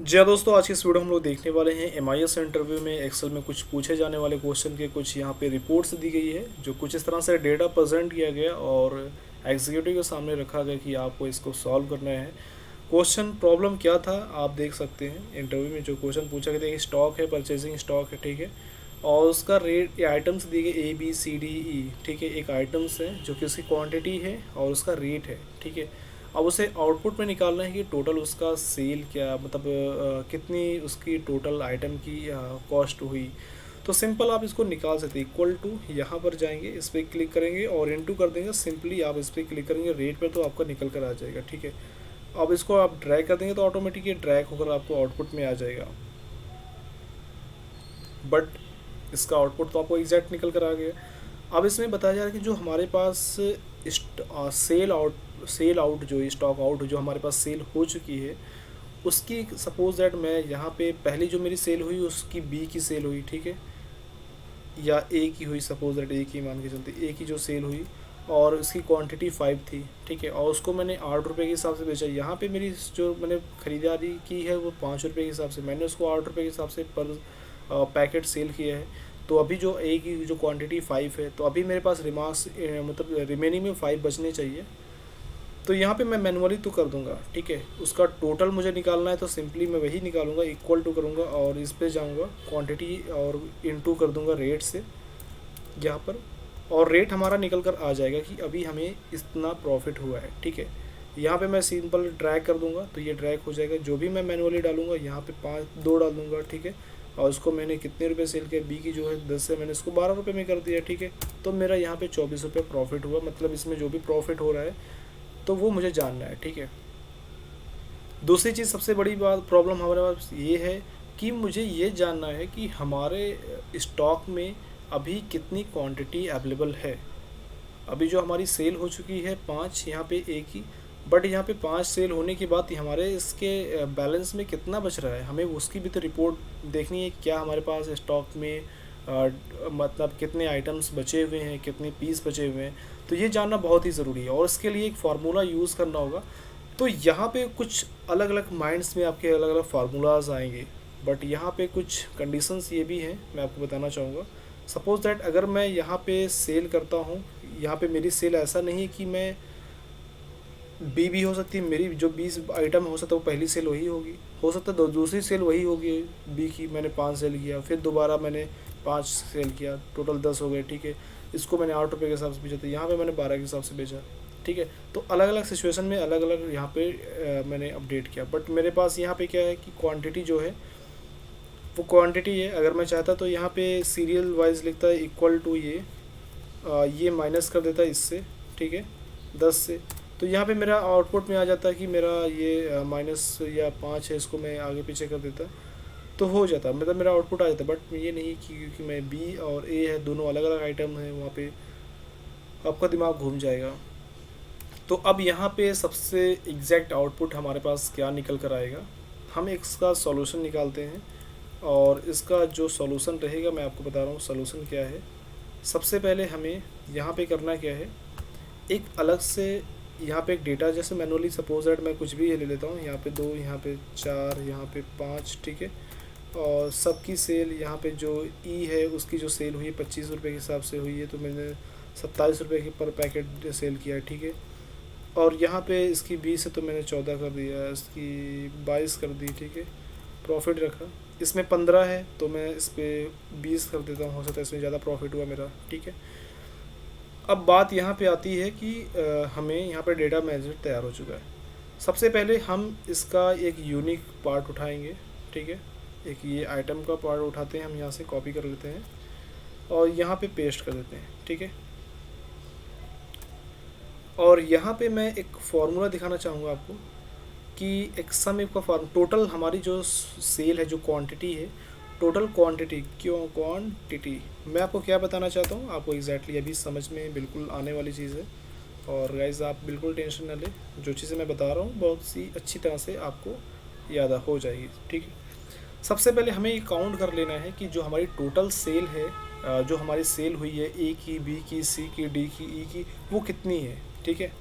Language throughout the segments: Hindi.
जी हाँ दोस्तों, आज की इस वीडियो हम लोग देखने वाले हैं एमआईएस इंटरव्यू में एक्सेल में कुछ पूछे जाने वाले क्वेश्चन के कुछ यहाँ पे रिपोर्ट्स दी गई है, जो कुछ इस तरह से डेटा प्रेजेंट किया गया और एग्जीक्यूटिव के सामने रखा गया कि आपको इसको सॉल्व करना है। क्वेश्चन प्रॉब्लम क्या था आप देख सकते हैं। इंटरव्यू में जो क्वेश्चन पूछा गया था, स्टॉक है, परचेजिंग स्टॉक है, ठीक है, और उसका रेट, ये आइटम्स दिए गए ABCDE, ठीक है, एक आइटम्स है जो कि उसकी क्वांटिटी है और उसका रेट है, ठीक है। अब उसे आउटपुट में निकालना है कि टोटल उसका सेल क्या, मतलब कितनी उसकी टोटल आइटम की कॉस्ट हुई। तो सिंपल आप इसको निकाल सकते हैं। इक्वल टू यहाँ पर जाएंगे, इस पर क्लिक करेंगे और इनटू कर देंगे। सिंपली आप इस पर क्लिक करेंगे रेट पे, तो आपका निकल कर आ जाएगा, ठीक है। अब इसको आप ड्रैग कर देंगे तो ऑटोमेटिक ये ड्रैग होकर आपको आउटपुट में आ जाएगा। बट इसका आउटपुट तो आपको एग्जैक्ट निकल कर आ गया। अब इसमें बताया जा रहा है कि जो हमारे पास सेल आउट जो स्टॉक आउट जो हमारे पास सेल हो चुकी है, उसकी सपोज दैट मैं यहाँ पे पहली जो मेरी सेल हुई उसकी बी की सेल हुई, ठीक है, या ए की हुई, सपोज दैट ए की मान के चलते, ए की जो सेल हुई और उसकी क्वांटिटी 5 थी, ठीक है, और उसको मैंने 8 रुपये के हिसाब से बेचा। यहाँ पे मेरी जो मैंने ख़रीदारी की है वो 5 रुपये के हिसाब से, मैंने उसको 8 रुपये के हिसाब से पर पैकेट सेल किया है। तो अभी जो ए की जो क्वांटिटी 5 है, तो अभी मेरे पास रिमार्क्स मतलब रिमेनिंग में 5 बचने चाहिए। तो यहाँ पे मैं मैनुअली तो कर दूंगा, ठीक है। उसका टोटल मुझे निकालना है तो सिंपली मैं वही निकालूंगा, इक्वल टू करूँगा और इस पे जाऊँगा क्वांटिटी और इनटू कर दूंगा रेट से यहाँ पर, और रेट हमारा निकल कर आ जाएगा कि अभी हमें इतना प्रॉफिट हुआ है, ठीक है। यहाँ पे मैं सिंपल ड्रैग कर दूंगा तो ये ड्रैग हो जाएगा। जो भी मैं मैनुअली डालूंगा यहाँ पे 2 डाल दूंगा, ठीक है। और उसको मैंने कितने रुपए सेल किया, बी की जो है 10 से मैंने इसको 12 रुपये में कर दिया, ठीक है। तो मेरा यहाँ पे 24 रुपये प्रॉफिट हुआ, मतलब इसमें जो भी प्रॉफिट हो रहा है तो वो मुझे जानना है, ठीक है। दूसरी चीज़, सबसे बड़ी बात प्रॉब्लम हमारे पास ये है कि मुझे ये जानना है कि हमारे स्टॉक में अभी कितनी क्वांटिटी अवेलेबल है। अभी जो हमारी सेल हो चुकी है 5 यहाँ पे एक ही, बट यहाँ पे 5 सेल होने के बाद हमारे इसके बैलेंस में कितना बच रहा है, हमें उसकी भी तो रिपोर्ट देखनी है। क्या हमारे पास स्टॉक में मतलब कितने आइटम्स बचे हुए हैं, कितने पीस बचे हुए हैं, तो ये जानना बहुत ही ज़रूरी है और इसके लिए एक फार्मूला यूज़ करना होगा। तो यहाँ पे कुछ अलग अलग माइंड्स में आपके अलग अलग फार्मूलाज आएंगे, बट यहाँ पे कुछ कंडीशंस ये भी हैं, मैं आपको बताना चाहूँगा। सपोज दैट अगर मैं यहाँ पे सेल करता हूँ, यहाँ पे मेरी सेल ऐसा नहीं है कि मैं बी भी हो सकती है, मेरी जो 20 आइटम हो सकता है वो पहली सेल वही होगी, हो सकता है दूसरी सेल वही होगी बी की, मैंने 5 सेल किया, फिर दोबारा मैंने 5 सेल किया, टोटल 10 हो गए, ठीक है। इसको मैंने 8 रुपये के हिसाब से बेचा, तो यहाँ पे मैंने 12 के हिसाब से बेचा, ठीक है। तो अलग अलग सिचुएशन में अलग अलग यहाँ पे मैंने अपडेट किया। बट मेरे पास यहाँ पे क्या है कि क्वांटिटी जो है वो क्वांटिटी है। अगर मैं चाहता तो यहाँ पे सीरियल वाइज लिखता है इक्वल टू ये माइनस कर देता है इससे, ठीक है, 10 से। तो यहाँ पे मेरा आउटपुट में आ जाता है कि मेरा ये माइनस या 5 है, इसको मैं आगे पीछे कर देता तो हो जाता, मतलब मेरा आउटपुट आ जाता। बट ये नहीं कि क्योंकि मैं बी और ए है, दोनों अलग अलग आइटम हैं, वहाँ पे आपका दिमाग घूम जाएगा। तो अब यहाँ पे सबसे एग्जैक्ट आउटपुट हमारे पास क्या निकल कर आएगा, हम इसका सॉल्यूशन निकालते हैं। और इसका जो सॉल्यूशन रहेगा मैं आपको बता रहा हूँ सॉल्यूशन क्या है। सबसे पहले हमें यहाँ पे करना क्या है, एक अलग से यहाँ पे एक डेटा, जैसे मैनुअली सपोज दैट मैं कुछ भी ले लेता हूँ, यहाँ पे 2, यहाँ पे 4, यहाँ पे 5, ठीक है। और सबकी सेल यहाँ पे जो ई है उसकी जो सेल हुई है 25 रुपये के हिसाब से हुई है, तो मैंने 27 रुपये की पर पैकेट सेल किया है, ठीक है। और यहाँ पे इसकी 20 है तो मैंने 14 कर दिया, इसकी 22 कर दी, ठीक है, प्रॉफिट रखा। इसमें 15 है तो मैं इस पर 20 कर देता हूँ, हो सकता है इसमें ज़्यादा प्रॉफिट हुआ मेरा, ठीक है। अब बात यहाँ पे आती है कि हमें यहाँ पे डेटा मैनेजमेंट तैयार हो चुका है। सबसे पहले हम इसका एक यूनिक पार्ट उठाएंगे, ठीक है। एक ये आइटम का पार्ट उठाते हैं, हम यहाँ से कॉपी कर लेते हैं और यहाँ पे पेस्ट कर देते हैं, ठीक है। और यहाँ पे मैं एक फार्मूला दिखाना चाहूँगा आपको कि एक सम का फॉर्म, टोटल हमारी जो सेल है, जो क्वांटिटी है, टोटल क्वांटिटी, क्यों क्वांटिटी, मैं आपको क्या बताना चाहता हूँ, आपको एग्जैक्टली अभी समझ में बिल्कुल आने वाली चीज़ है। और गाइज आप बिल्कुल टेंशन ना लें, जो चीज़ें मैं बता रहा हूँ बहुत सी अच्छी तरह से आपको याद हो जाएगी, ठीक है। सबसे पहले हमें ये काउंट कर लेना है कि जो हमारी टोटल सेल है, जो हमारी सेल हुई है ए की, बी की, सी की, डी की, ई की, वो कितनी है, ठीक है।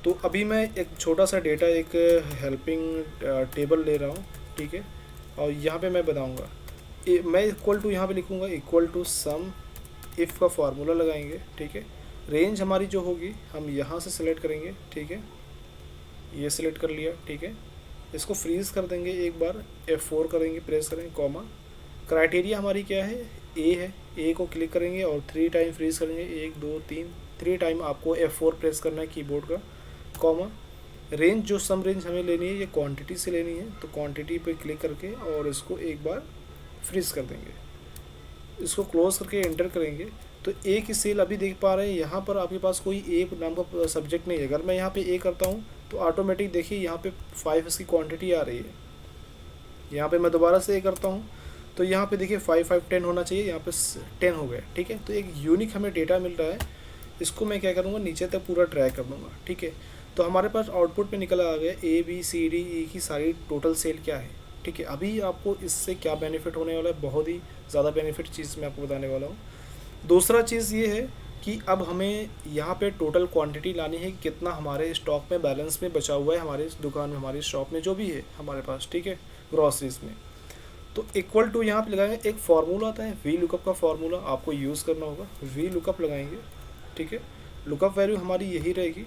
तो अभी मैं एक छोटा सा डेटा, एक हेल्पिंग टेबल ले रहा हूँ, ठीक है। और यहाँ पे मैं बताऊँगा, मैं इक्वल टू यहाँ पे लिखूँगा इक्वल टू सम, इफ़ का फार्मूला लगाएंगे, ठीक है। रेंज हमारी जो होगी हम यहाँ से सिलेक्ट करेंगे, ठीक है, ये सिलेक्ट कर लिया, ठीक है। इसको फ्रीज़ कर देंगे एक बार, F4 करेंगे, प्रेस करेंगे, कॉमा। क्राइटेरिया हमारी क्या है, ए है, ए को क्लिक करेंगे और 3 टाइम फ्रीज़ करेंगे, 1 2 3, 3 टाइम आपको F4 प्रेस करना है कीबोर्ड का, कॉमा। रेंज जो सम रेंज हमें लेनी है ये क्वांटिटी से लेनी है, तो क्वांटिटी पे क्लिक करके और इसको एक बार फ्रीज़ कर देंगे। इसको क्लोज करके एंटर करेंगे तो ए की सेल अभी देख पा रहे हैं, यहाँ पर आपके पास कोई ए नाम का सब्जेक्ट नहीं है। अगर मैं यहाँ पे ए करता हूँ तो ऑटोमेटिक देखिए यहाँ पे 5 इसकी क्वांटिटी आ रही है। यहाँ पे मैं दोबारा से ए करता हूँ तो यहाँ पे देखिए 5 5 10 होना चाहिए, यहाँ पे 10 हो गया, ठीक है। तो एक यूनिक हमें डेटा मिल रहा है। इसको मैं क्या करूँगा, नीचे तक पूरा ट्रैक कर दूँगा, ठीक है। तो हमारे पास आउटपुट पे निकल आ गया A B C D E की सारी टोटल सेल क्या है, ठीक है। अभी आपको इससे क्या बेनिफिट होने वाला है, बहुत ही ज़्यादा बेनिफिट चीज़ मैं आपको बताने वाला हूँ। दूसरा चीज़ ये है कि अब हमें यहाँ पे टोटल क्वांटिटी लानी है, कितना हमारे स्टॉक में बैलेंस में बचा हुआ है, हमारे दुकान में, हमारी शॉप में जो भी है हमारे पास, ठीक है, ग्रॉसरीज में। तो इक्वल टू यहाँ पे लगाएंगे, एक फार्मूला आता है वी लुकअप का फार्मूला, आपको यूज़ करना होगा। वी लुकअप लगाएंगे, ठीक है। लुकअप वैल्यू हमारी यही रहेगी।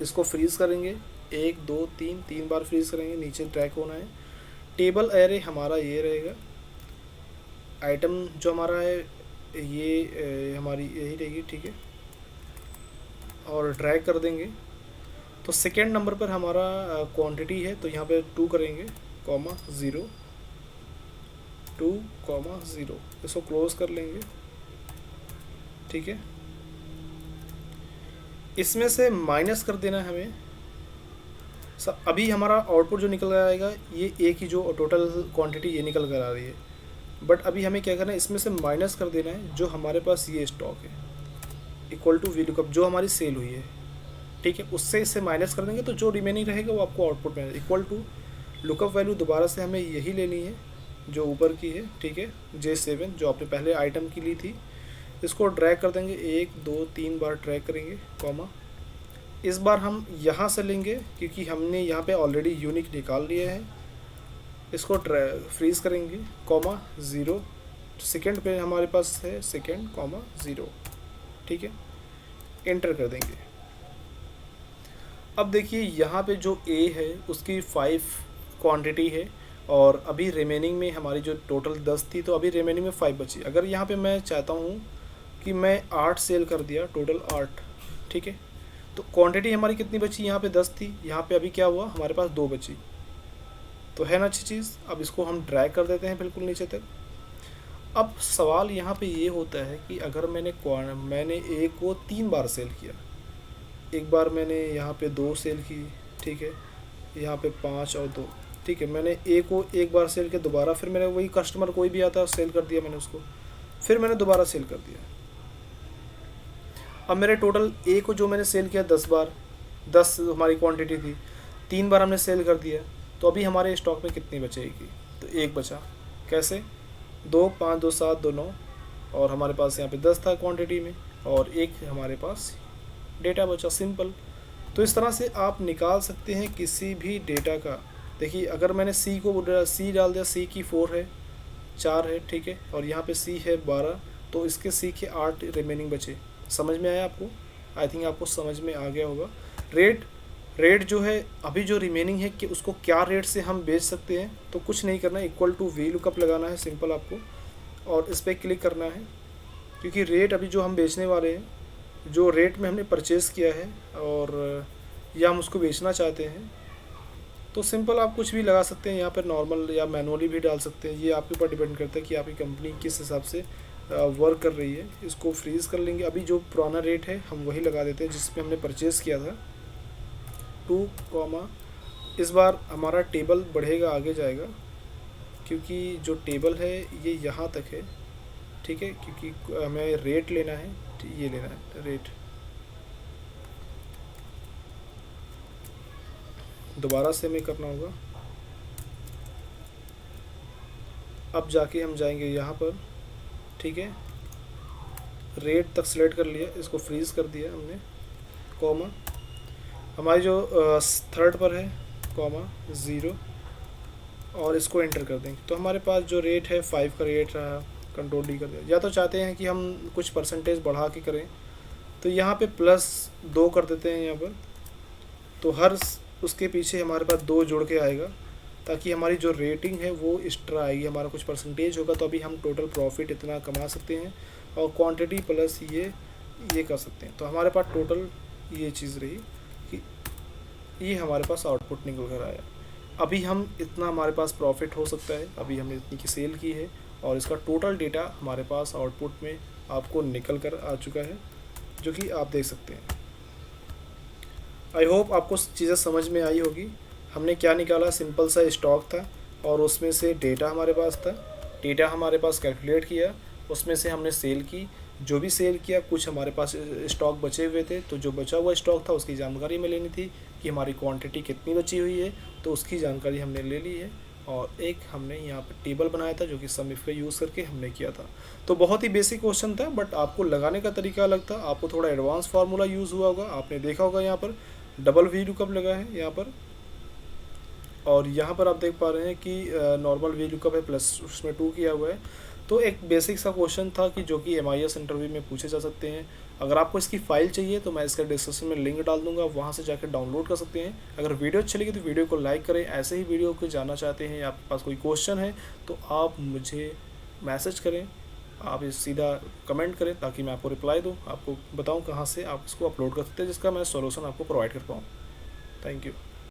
इसको फ्रीज़ करेंगे, 1 2 3 3 बार फ्रीज़ करेंगे, नीचे ट्रैक होना है। टेबल एरे हमारा ये रहेगा, आइटम जो हमारा है ये हमारी यही रहेगी, ठीक है। और ड्रैग कर देंगे तो सेकेंड नंबर पर हमारा क्वांटिटी है, तो यहाँ पे 2 करेंगे, कॉमा 0 2 कॉमा 0। इसको क्लोज कर लेंगे, ठीक है। इसमें से माइनस कर देना है हमें। अभी हमारा आउटपुट जो निकल कर आएगा ये ए की जो टोटल क्वांटिटी ये निकल कर आ रही है, बट अभी हमें क्या करना है, इसमें से माइनस कर देना है जो हमारे पास ये स्टॉक है, इक्वल टू वी लुकअप जो हमारी सेल हुई है, ठीक है। उससे इससे माइनस कर देंगे तो जो रिमेनिंग रहेगा वो आपको आउटपुट में, इक्वल टू लुकअप वैल्यू दोबारा से हमें यही लेनी है जो ऊपर की है, ठीक है, J7 जो आपने पहले आइटम की ली थी। इसको ड्रैग कर देंगे, 1 2 3 बार ड्रैग करेंगे, कॉमा। इस बार हम यहाँ से लेंगे क्योंकि हमने यहाँ पे ऑलरेडी यूनिक निकाल लिया है। इसको फ्रीज करेंगे, कॉमा 0। सेकेंड पे हमारे पास है सेकेंड, कॉमा 0, ठीक है। एंटर कर देंगे। अब देखिए यहाँ पे जो ए है उसकी 5 क्वांटिटी है और अभी रिमेनिंग में हमारी जो टोटल 10 थी, तो अभी रिमेनिंग में 5 बची। अगर यहाँ पे मैं चाहता हूँ कि मैं 8 सेल कर दिया, टोटल 8, ठीक है, तो क्वांटिटी हमारी कितनी बची, यहाँ पे 10 थी, यहाँ पे अभी क्या हुआ, हमारे पास 2 बची, तो है ना अच्छी चीज़। अब इसको हम ड्रैग कर देते हैं बिल्कुल नीचे तक। अब सवाल यहाँ पे ये होता है कि अगर मैंने ए को 3 बार सेल किया, एक बार मैंने यहाँ पे 2 सेल की, ठीक है, यहाँ पे 5 और 2, ठीक है। मैंने ए को एक बार सेल किया, दोबारा फिर मैंने वही कस्टमर कोई भी आता सेल कर दिया मैंने उसको, फिर मैंने दोबारा सेल कर दिया। अब मेरे टोटल ए को जो मैंने सेल किया 10 बार, 10 हमारी क्वांटिटी थी, 3 बार हमने सेल कर दिया, तो अभी हमारे स्टॉक में कितनी बचेगी, तो 1 बचा। कैसे, 2 5 2 7 2 9, और हमारे पास यहाँ पे 10 था क्वांटिटी में, और 1 हमारे पास डेटा बचा, सिंपल। तो इस तरह से आप निकाल सकते हैं किसी भी डेटा का। देखिए अगर मैंने सी डाल दिया, सी की 4 है, 4 है, ठीक है, और यहाँ पे सी है 12, तो इसके सी के 8 रिमेनिंग बचे। समझ में आया आपको? आई थिंक आपको समझ में आ गया होगा। रेट जो है अभी जो रिमेनिंग है कि उसको क्या रेट से हम बेच सकते हैं, तो कुछ नहीं करना है, इक्वल टू वी लुकअप लगाना है सिंपल आपको, और इस पर क्लिक करना है, क्योंकि रेट अभी जो हम बेचने वाले हैं, जो रेट में हमने परचेज़ किया है और या हम उसको बेचना चाहते हैं, तो सिंपल आप कुछ भी लगा सकते हैं यहाँ पर, नॉर्मल या मैनुअली भी डाल सकते हैं। ये आपके ऊपर डिपेंड करता है कि आपकी कंपनी किस हिसाब से वर्क कर रही है। इसको फ्रीज़ कर लेंगे। अभी जो पुराना रेट है हम वही लगा देते हैं जिसमें हमने परचेज़ किया था, 2, इस बार हमारा टेबल बढ़ेगा, आगे जाएगा, क्योंकि जो टेबल है ये यहाँ तक है, ठीक है, क्योंकि हमें रेट लेना है, ये लेना है रेट। दोबारा से हमें करना होगा। अब जाके हम जाएंगे यहाँ पर, ठीक है, रेट तक सिलेक्ट कर लिया, इसको फ्रीज़ कर दिया हमने, कॉमा। हमारी जो थर्ड पर है कॉमा 0 और इसको एंटर कर देंगे तो हमारे पास जो रेट है 5 का रेट रहा, कंट्रोल डी कर दिया। या तो चाहते हैं कि हम कुछ परसेंटेज बढ़ा के करें तो यहाँ पे +2 कर देते हैं यहाँ पर, तो हर उसके पीछे हमारे पास 2 जुड़ के आएगा ताकि हमारी जो रेटिंग है वो एक्स्ट्रा आएगी, हमारा कुछ परसेंटेज होगा तो अभी हम टोटल प्रॉफिट इतना कमा सकते हैं और क्वांटिटी प्लस ये कर सकते हैं। तो हमारे पास टोटल ये चीज़ रही कि ये हमारे पास आउटपुट निकल कर आया। अभी हम इतना हमारे पास प्रॉफिट हो सकता है, अभी हमने इतनी की सेल की है और इसका टोटल डेटा हमारे पास आउटपुट में आपको निकल कर आ चुका है, जो कि आप देख सकते हैं। आई होप आपको चीज़ें समझ में आई होगी। हमने क्या निकाला, सिंपल सा स्टॉक था और उसमें से डेटा हमारे पास था, डेटा हमारे पास कैलकुलेट किया, उसमें से हमने सेल की, जो भी सेल किया कुछ हमारे पास स्टॉक बचे हुए थे, तो जो बचा हुआ स्टॉक था उसकी जानकारी हमें लेनी थी कि हमारी क्वांटिटी कितनी बची हुई है, तो उसकी जानकारी हमने ले ली है। और एक हमने यहाँ पर टेबल बनाया था जो कि सम इफ का यूज़ करके हमने किया था। तो बहुत ही बेसिक क्वेश्चन था बट आपको लगाने का तरीका अलग था, आपको थोड़ा एडवांस फार्मूला यूज़ हुआ होगा, आपने देखा होगा यहाँ पर डबल वी लुकअप लगा है यहाँ पर, और यहाँ पर आप देख पा रहे हैं कि नॉर्मल वी लुकअप है प्लस उसमें 2 किया हुआ है। तो एक बेसिक सा क्वेश्चन था कि जो कि MIS इंटरव्यू में पूछे जा सकते हैं। अगर आपको इसकी फ़ाइल चाहिए तो मैं इसका डिस्क्रिप्शन में लिंक डाल दूंगा, वहाँ से जाकर डाउनलोड कर सकते हैं। अगर वीडियो अच्छी लगी तो वीडियो को लाइक करें, ऐसे ही वीडियो को जानना चाहते हैं या आपके पास कोई क्वेश्चन है तो आप मुझे मैसेज करें, आप इस सीधा कमेंट करें ताकि मैं आपको रिप्लाई दूँ, आपको बताऊँ कहाँ से आप इसको अपलोड कर सकते हैं जिसका मैं सॉल्यूशन आपको प्रोवाइड कर पाऊँ। Thank you.